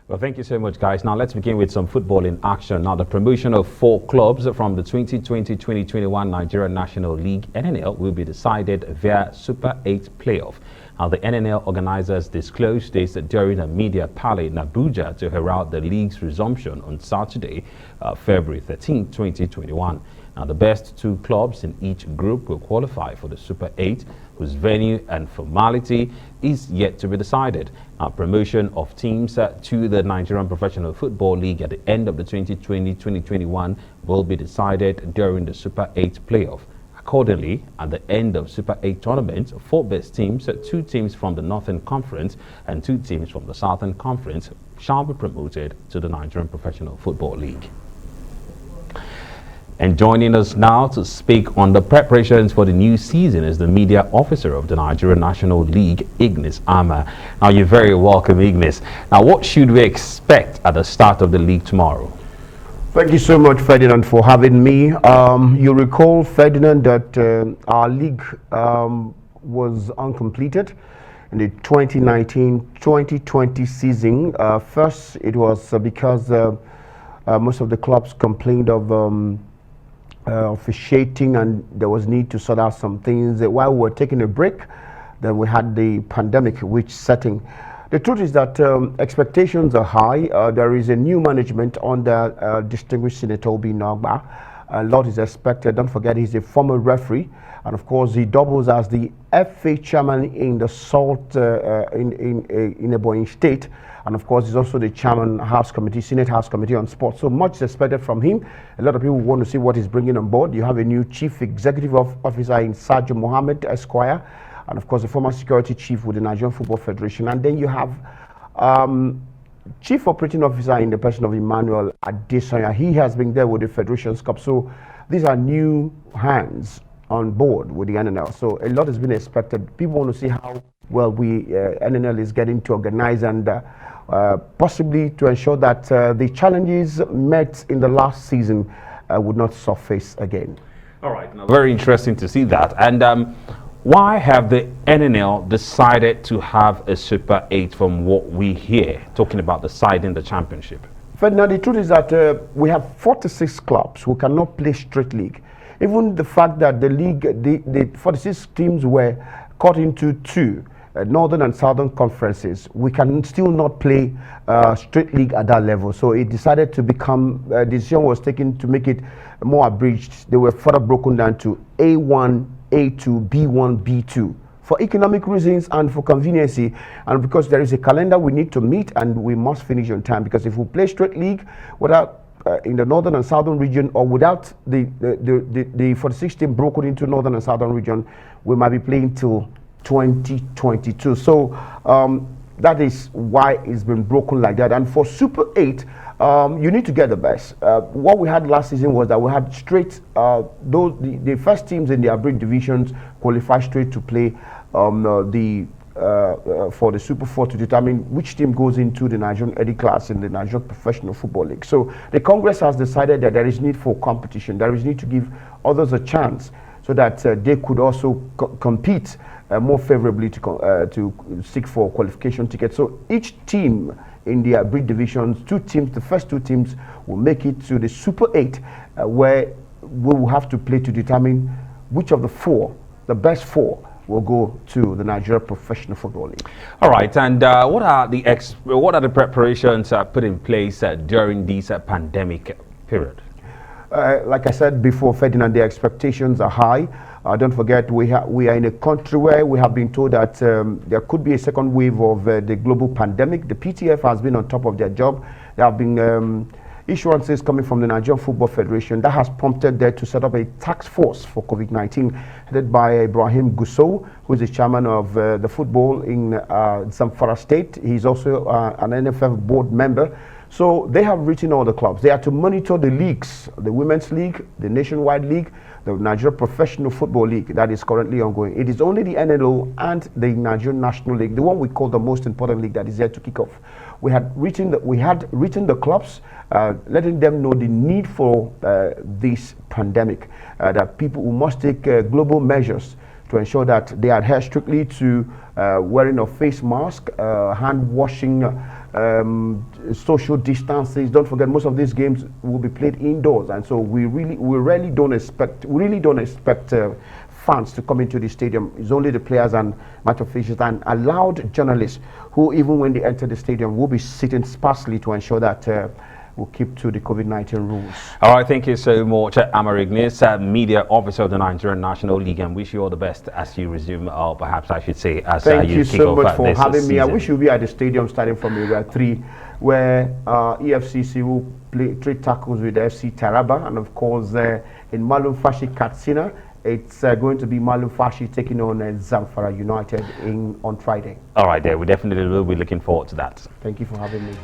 Well, thank you so much, guys. Now, let's begin with some football in action. Now, the promotion of 4 clubs from the 2020-2021 Nigerian National League, NNL, will be decided via Super 8 playoff. Now, the NNL organizers disclosed this during a media parley in Abuja to herald the league's resumption on Saturday, February 13, 2021. Now, the best 2 clubs in each group will qualify for the Super 8, whose venue and formality is yet to be decided. Promotion of teams to the Nigerian Professional Football League at the end of the 2020-2021 will be decided during the Super 8 playoff. Accordingly, at the end of Super 8 tournament, 4 best teams, 2 teams from the Northern Conference and 2 teams from the Southern Conference shall be promoted to the Nigerian Professional Football League. And joining us now to speak on the preparations for the new season is the media officer of the Nigerian National League, IGNIS AMAR. Now, you're very welcome, IGNIS. Now, what should we expect at the start of the league tomorrow? Thank you so much, Ferdinand, for having me. You recall, Ferdinand, that our league was uncompleted in the 2019-2020 season. First, it was because most of the clubs complained of officiating, and there was need to sort out some things. While we were taking a break, then we had the pandemic which setting. The truth is that expectations are high. There is a new management under distinguished Senator Obi Nagba. A lot is expected. Don't forget, he's a former referee, and of course he doubles as the FA chairman in the SALT in Ebonyi State. And of course, he's also the chairman House Committee, Senate House Committee on Sports. So much is expected from him. A lot of people want to see what he's bringing on board. You have a new chief executive officer in Sergio Mohammed Esquire, and of course, the former security chief with the Nigerian Football Federation. And then you have chief operating officer in the person of Emmanuel Adesanya. He has been there with the Federations Cup. So these are new hands on board with the NNL. So a lot has been expected. People want to see how well NNL is getting to organize and possibly to ensure that the challenges met in the last season would not surface again. All right, now very interesting to see that. And why have the NNL decided to have a Super 8 from what we hear, talking about the side in the championship? Ferdinand, the truth is that we have 46 clubs who cannot play straight league. Even the fact that the league, the 46 teams were cut into 2, Northern and Southern conferences, we can still not play straight league at that level. So it decided to become, decision was taken to make it more abridged. They were further broken down to A1, A2, B1, B2 for economic reasons and for conveniency, and because there is a calendar we need to meet and we must finish on time. Because if we play straight league without in the Northern and Southern region, or without the 46 team broken into Northern and Southern region, we might be playing till 2022. So that is why it's been broken like that. And for Super 8, you need to get the best. What we had last season was that we had straight, the first teams in the abridged divisions qualify straight to play for the Super 4 to determine which team goes into the Nigerian Elite class in the Nigerian Professional Football League. So the Congress has decided that there is need for competition. There is need to give others a chance so that they could also compete more favorably to seek for qualification tickets. So each team in the abridged divisions, 2 teams, the first 2 teams will make it to the Super 8, where we will have to play to determine which of the 4, the best 4, will go to the Nigeria Professional Football League. All right, and what are the preparations put in place during this pandemic period? Like I said before, Ferdinand, the expectations are high. Don't forget, we are in a country where we have been told that there could be a second wave of the global pandemic. The PTF has been on top of their job. There have been issuances coming from the Nigerian Football Federation that has prompted them to set up a task force for COVID-19, headed by Ibrahim Gusau, who is the chairman of the football in Zamfara State. He's also an NFF board member. So they have written all the clubs. They are to monitor the leagues, the Women's League, the Nationwide League, the Nigeria Professional Football League that is currently ongoing. It is only the NLO and the Nigerian National League, the one we call the most important league, that is there to kick off. We had written the clubs, letting them know the need for this pandemic, that people who must take global measures to ensure that they adhere strictly to wearing of face mask, hand washing social distances. Don't forget, most of these games will be played indoors, and so we really don't expect fans to come into the stadium. It's only the players and match officials and allowed journalists who, even when they enter the stadium, will be sitting sparsely to ensure that we'll keep to the COVID-19 rules. All right, thank you so much, AMAR IGNIS, Media Officer of the Nigerian National League, and wish you all the best as you resume, or perhaps I should say, as thank you kick so off much for having me. I season. wish you'll be at the stadium starting from Area 3, where EFCC will play 3 tackles with FC Taraba, and of course in Malum Fashi Katsina, it's going to be Malum Fashi taking on Zamfara United on Friday. All right, there, we definitely will be looking forward to that. Thank you for having me.